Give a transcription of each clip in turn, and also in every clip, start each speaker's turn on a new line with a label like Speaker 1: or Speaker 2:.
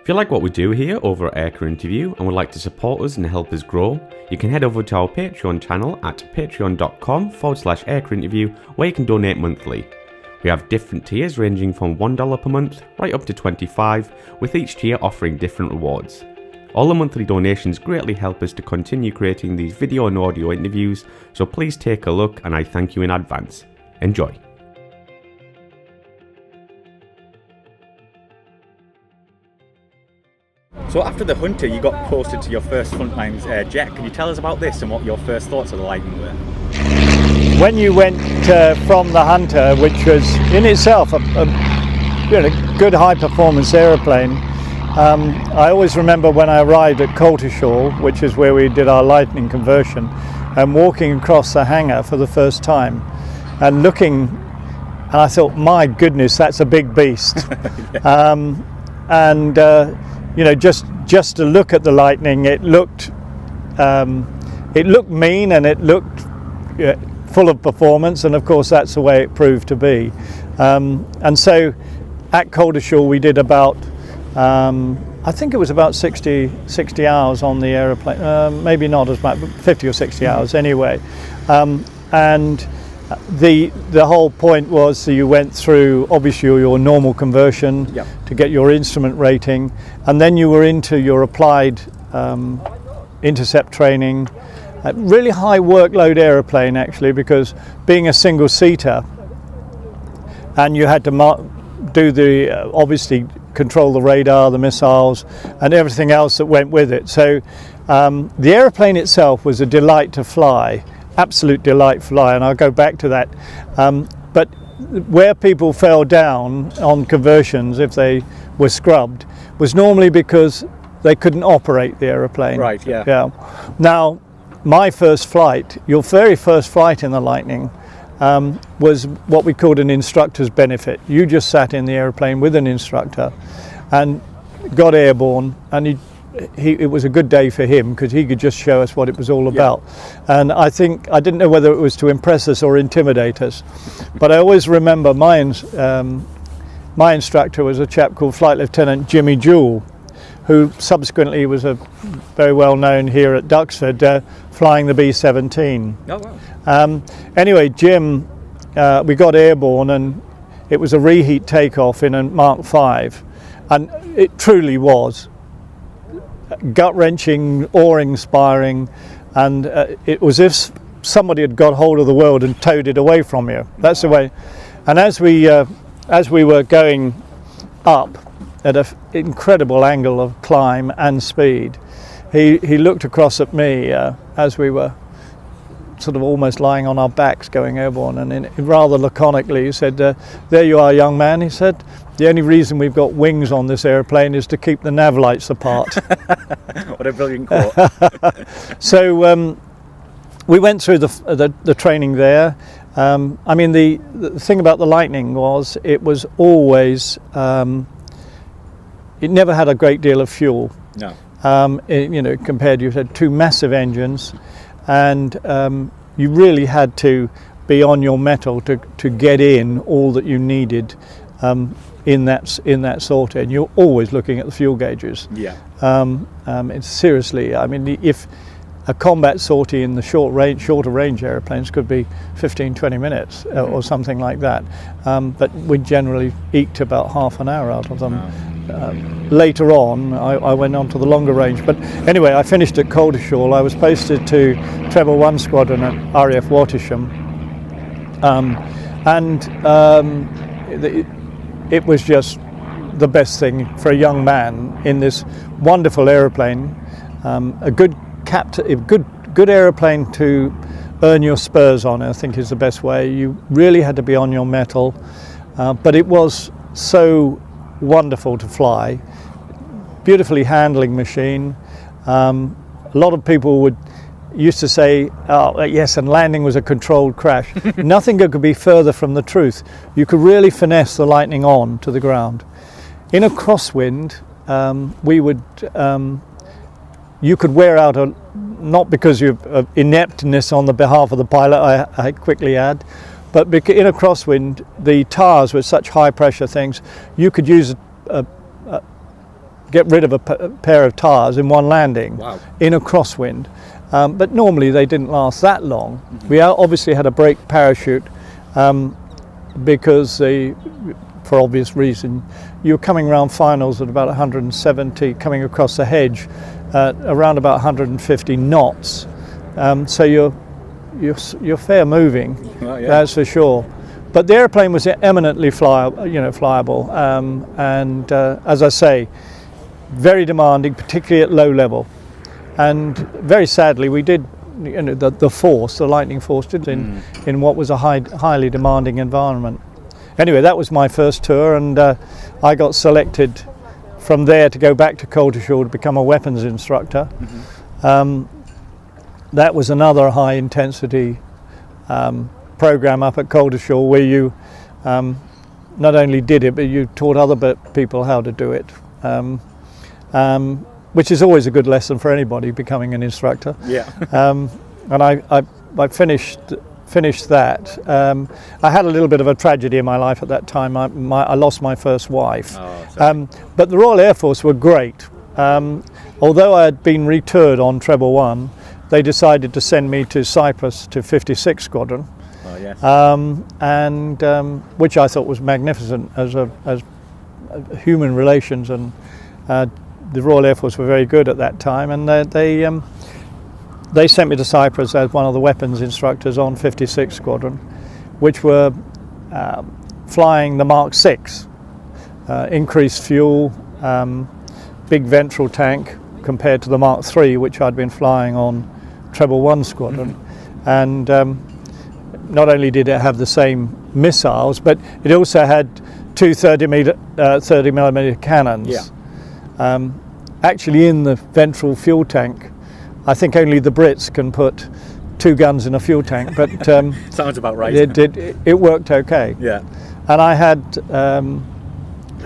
Speaker 1: If you like what we do here over at Aircrew Interview and would like to support us and help us grow, you can head over to our Patreon channel at patreon.com/aircrewinterview, where you can donate monthly. We have different tiers ranging from $1 per month right up to $25, with each tier offering different rewards. All the monthly donations greatly help us to continue creating these video and audio interviews, so please take a look and I thank you in advance. Enjoy.
Speaker 2: So after the Hunter, you got posted to your first Frontlines jet. Can you tell us about this and what your first thoughts of the Lightning were?
Speaker 3: When you went from the Hunter, which was in itself a good high-performance aeroplane, I always remember when I arrived at Coltishall, which is where we did our Lightning conversion, and walking across the hangar for the first time and looking, and I thought, my goodness, that's a big beast. You know, just to look at the Lightning, it looked mean and it looked full of performance, and of course that's the way it proved to be. And so at Coltishall we did about, I think it was about 60 hours on the aeroplane, maybe not as much, but 50 or 60 hours anyway. And the whole point was that you went through obviously your normal conversion to get your instrument rating, and then you were into your applied intercept training. A really high workload aeroplane actually, because being a single seater, and you had to do the obviously control the radar, the missiles, and everything else that went with it. So the aeroplane itself was a delight to fly. Absolute delight to fly, and I'll go back to that. But where people fell down on conversions, if they were scrubbed, was normally because they couldn't operate the aeroplane.
Speaker 2: Right, yeah.
Speaker 3: Now, my first flight, your very first flight in the Lightning, was what we called an instructor's benefit. You just sat in the aeroplane with an instructor and got airborne, and it was a good day for him because he could just show us what it was all about. And I think, I didn't know whether it was to impress us or intimidate us, but I always remember my instructor was a chap called Flight Lieutenant Jimmy Jewell, who subsequently was a very well known here at Duxford, flying the B-17.
Speaker 2: Oh, wow.
Speaker 3: Anyway, Jim, we got airborne and it was a reheat takeoff in a Mark 5, and it truly was gut-wrenching, awe-inspiring, and it was as if somebody had got hold of the world and towed it away from you. That's the way. And as we were going up at an incredible angle of climb and speed, he looked across at me as we were sort of almost lying on our backs going airborne, and rather laconically he said, "There you are, young man," he said. "The only reason we've got wings on this airplane is to keep the nav lights apart."
Speaker 2: What a brilliant quote.
Speaker 3: So we went through the training there. I mean, the thing about the Lightning was it was always, it never had a great deal of fuel.
Speaker 2: No.
Speaker 3: You know, compared, you had two massive engines, and you really had to be on your mettle to get in all that you needed in that sortie, and you're always looking at the fuel gauges.
Speaker 2: Yeah.
Speaker 3: It's seriously, I mean, if a combat sortie in the shorter range airplanes could be 15-20 minutes or something like that, but we generally eked about half an hour out of them. Later on I went on to the longer range, but anyway, I finished at Coltishall. I was posted to Treble 1 Squadron at RAF Wattisham, it was just the best thing for a young man in this wonderful aeroplane, a good aeroplane to earn your spurs on, I think is the best way. You really had to be on your mettle, but it was so wonderful to fly. Beautifully handling machine. A lot of people used to say, "Oh yes, and landing was a controlled crash." Nothing could be further from the truth. You could really finesse the Lightning on to the ground. In a crosswind, you could wear out not because of ineptness on the behalf of the pilot, I quickly add, but in a crosswind, the tires were such high pressure things, you could use get rid of a pair of tyres in one landing.
Speaker 2: Wow.
Speaker 3: In a crosswind. But normally they didn't last that long. We obviously had a brake parachute because for obvious reason, you're coming around finals at about 170, coming across the hedge at around about 150 knots. So you're fair moving,
Speaker 2: Well, yeah.
Speaker 3: that's for sure. But the airplane was eminently flyable, and as I say, very demanding, particularly at low level. And very sadly, we did, the lightning force did in what was a highly demanding environment. Anyway, that was my first tour, and I got selected from there to go back to Coltishall to become a weapons instructor. That was another high intensity program up at Coltishall, where you not only did it, but you taught other people how to do it, which is always a good lesson for anybody becoming an instructor.
Speaker 2: Yeah.
Speaker 3: And I finished that. I had a little bit of a tragedy in my life at that time. I lost my first wife.
Speaker 2: Oh, sorry.
Speaker 3: But the Royal Air Force were great. Although I had been returned on Treble 1, they decided to send me to Cyprus to 56 Squadron.
Speaker 2: Oh, yes.
Speaker 3: Which I thought was magnificent as human relations, and the Royal Air Force were very good at that time, and they sent me to Cyprus as one of the weapons instructors on 56 Squadron, which were flying the Mark 6, increased fuel, big ventral tank compared to the Mark 3, which I'd been flying on Treble 1 Squadron. And not only did it have the same missiles, but it also had two 30mm cannons.
Speaker 2: Yeah.
Speaker 3: Actually, in the ventral fuel tank, I think only the Brits can put two guns in a fuel tank, but
Speaker 2: Sounds about right.
Speaker 3: it worked okay.
Speaker 2: Yeah.
Speaker 3: And I had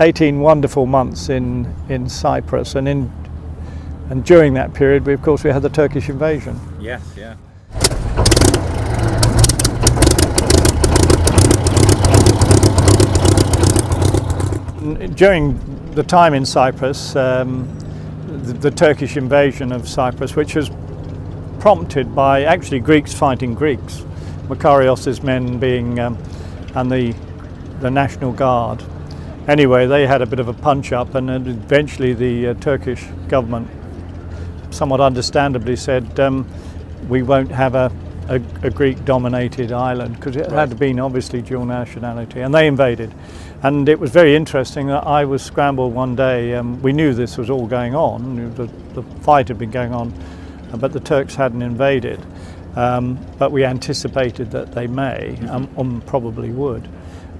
Speaker 3: 18 wonderful months in Cyprus, and during that period, of course, we had the Turkish invasion.
Speaker 2: Yes. Yeah.
Speaker 3: During the time in Cyprus, the Turkish invasion of Cyprus, which was prompted by actually Greeks fighting Greeks, Makarios's men being and the National Guard. Anyway, they had a bit of a punch-up, and eventually the Turkish government, somewhat understandably, said we won't have a Greek-dominated island, because it had been obviously dual nationality, and they invaded. And it was very interesting that I was scrambled one day. We knew this was all going on, the fight had been going on, but the Turks hadn't invaded. But we anticipated that they may, probably would.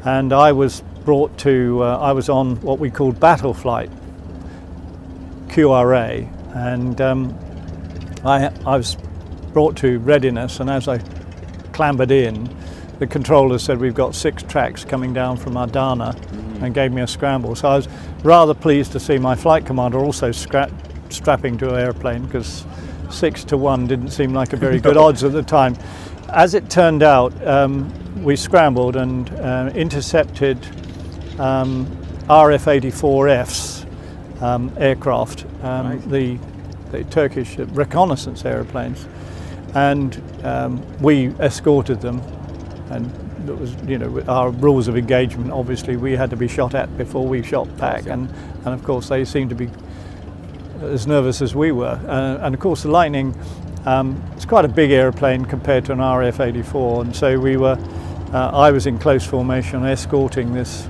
Speaker 3: And I was brought to, I was on what we called battle flight, QRA, and I was brought to readiness, and as I clambered in, the controller said, we've got 6 tracks coming down from Adana, and gave me a scramble. So I was rather pleased to see my flight commander also strapping to an airplane, because 6-1 didn't seem like a very good odds at the time. As it turned out, we scrambled and intercepted RF-84Fs aircraft, the Turkish reconnaissance airplanes, and we escorted them. And it was, our rules of engagement, obviously we had to be shot at before we shot back, and of course they seemed to be as nervous as we were. And of course the Lightning, it's quite a big airplane compared to an RF-84, and so we were, I was in close formation escorting this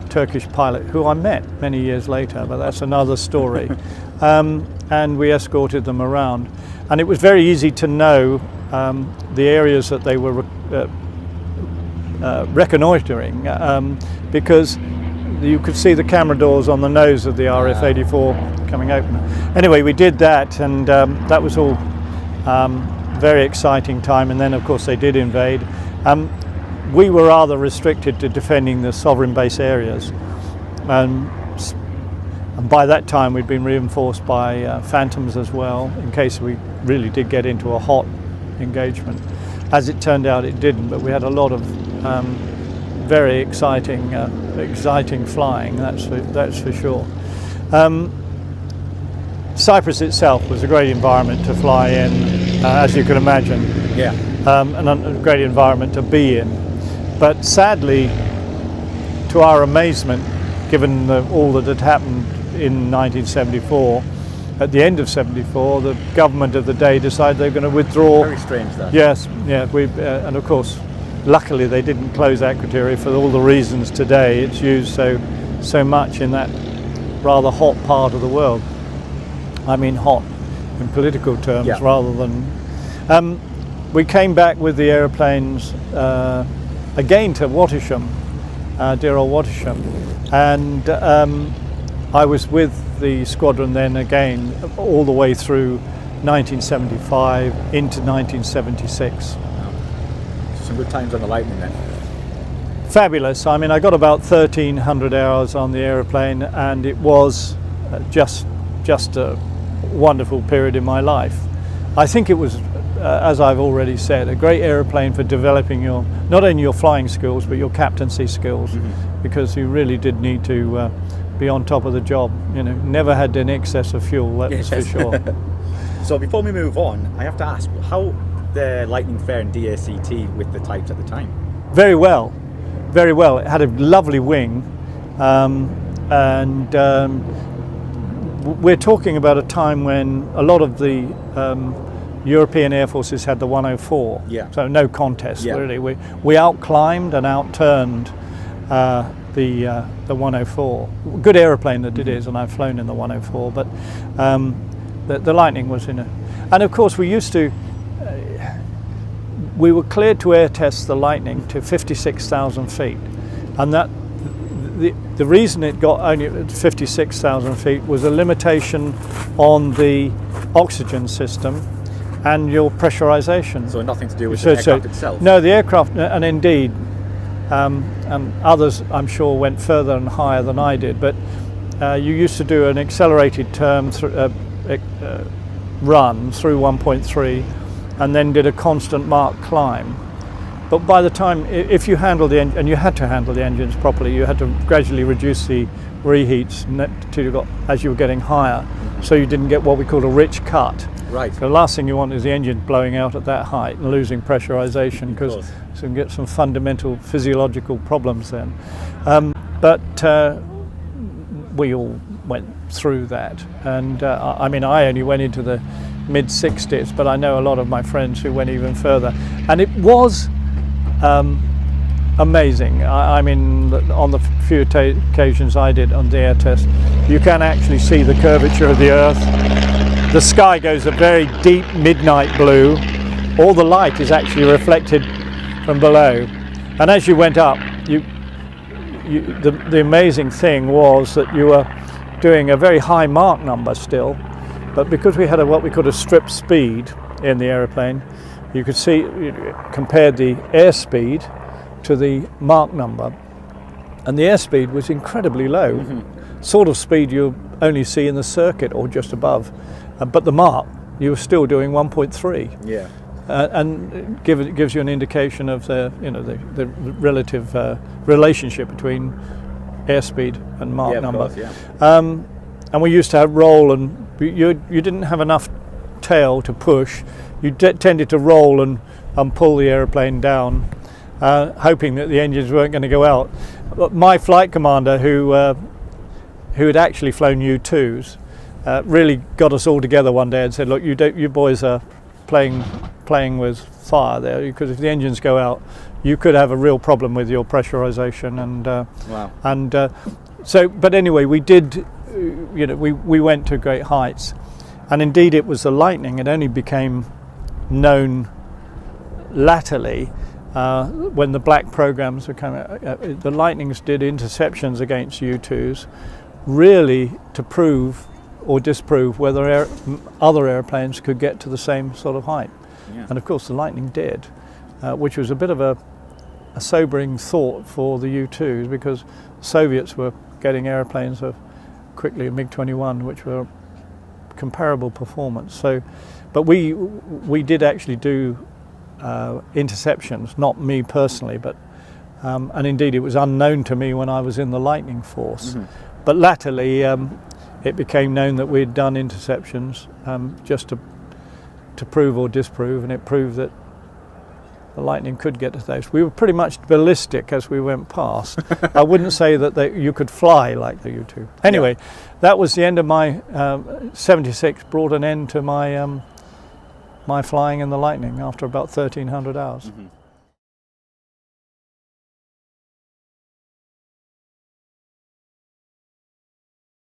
Speaker 3: Turkish pilot who I met many years later, but that's another story. And we escorted them around, and it was very easy to know the areas that they were reconnoitering, because you could see the camera doors on the nose of the RF-84 coming open. Anyway, we did that, and that was all very exciting time. And then of course they did invade. We were rather restricted to defending the sovereign base areas, and by that time we'd been reinforced by Phantoms as well, in case we really did get into a hot engagement. As it turned out, it didn't, but we had a lot of very exciting flying. That's for sure. Cyprus itself was a great environment to fly in, as you can imagine,
Speaker 2: Yeah.
Speaker 3: and a great environment to be in. But sadly, to our amazement, given all that had happened in 1974, at the end of 74, the government of the day decided they were going to withdraw.
Speaker 2: Very strange that.
Speaker 3: Yes, yeah, and of course, luckily they didn't close Akrotiri for all the reasons today. It's used so much in that rather hot part of the world. I mean hot in political terms,
Speaker 2: Yeah.
Speaker 3: rather than... we came back with the aeroplanes again to Wattisham, dear old Wattisham, and I was with the squadron then again all the way through 1975 into 1976.
Speaker 2: Some good times on the Lightning then.
Speaker 3: Fabulous. I mean, I got about 1,300 hours on the aeroplane, and it was just a wonderful period in my life. I think it was, as I've already said, a great aeroplane for developing not only your flying skills but your captaincy skills, because you really did need to be on top of the job. You know, never had an excess of fuel, that's for sure.
Speaker 2: So before we move on, I have to ask, how the Lightning fare in DACT with the types at the time?
Speaker 3: Very well, very well. It had a lovely wing, and we're talking about a time when a lot of the European air forces had the 104.
Speaker 2: Yeah.
Speaker 3: So no contest,
Speaker 2: Yeah.
Speaker 3: really. We outclimbed and outturned the 104. Good aeroplane that it is, and I've flown in the 104. But the Lightning was in it, and of course we used to. We were cleared to air test the Lightning to 56,000 feet, and that the reason it got only 56,000 feet was a limitation on the oxygen system and your pressurization.
Speaker 2: So nothing to do with the aircraft itself?
Speaker 3: No, the aircraft, and indeed, and others I'm sure went further and higher than I did, but you used to do an accelerated run through 1.3 and then did a constant Mach climb. But by the time, if you handled the engine, and you had to handle the engines properly, you had to gradually reduce the reheats till you got, as you were getting higher, so you didn't get what we call a rich cut.
Speaker 2: Right.
Speaker 3: The last thing you want is the engine blowing out at that height and losing pressurization, because you can get some fundamental physiological problems then. But we all went through that, and I mean, I only went into the mid-60s, but I know a lot of my friends who went even further, and it was amazing. I mean, on the few occasions I did on the air test, you can actually see the curvature of the Earth. The sky goes a very deep midnight blue. All the light is actually reflected from below, and as you went up, the amazing thing was that you were doing a very high Mach number still, but because we had what we called a strip speed in the aeroplane, you could see, compared the airspeed to the Mach number, and the airspeed was incredibly low, sort of speed you only see in the circuit or just above, but the Mach, you were still doing 1.3.
Speaker 2: Yeah.
Speaker 3: And it gives you an indication of the relative relationship between airspeed and Mach number.
Speaker 2: Course, yeah.
Speaker 3: And we used to have roll, and you didn't have enough tail to push. You tended to roll and pull the aeroplane down, hoping that the engines weren't going to go out. But my flight commander, who had actually flown U-2s, really got us all together one day and said, "Look, you boys are playing with fire there, because if the engines go out, you could have a real problem with your pressurization." And
Speaker 2: Wow.
Speaker 3: and so, but anyway, we did. We went to great heights, and indeed it was the Lightning. It only became known latterly when the black programs were coming. The Lightnings did interceptions against U-2s, really to prove or disprove whether other airplanes could get to the same sort of height.
Speaker 2: Yeah.
Speaker 3: And of course the Lightning did, which was a bit of a sobering thought for the U-2s, because Soviets were getting airplanes of quickly a MiG-21, which were comparable performance. So, but we did actually do interceptions, not me personally, but and indeed it was unknown to me when I was in the Lightning Force. But latterly, it became known that we'd done interceptions just to prove or disprove, and it proved that the lightning could get to those. We were pretty much ballistic as we went past. I wouldn't say that you could fly like the U-2. Anyway, that was the end of my 76, brought an end to my my flying in the lightning after about 1,300 hours.
Speaker 2: Mm-hmm.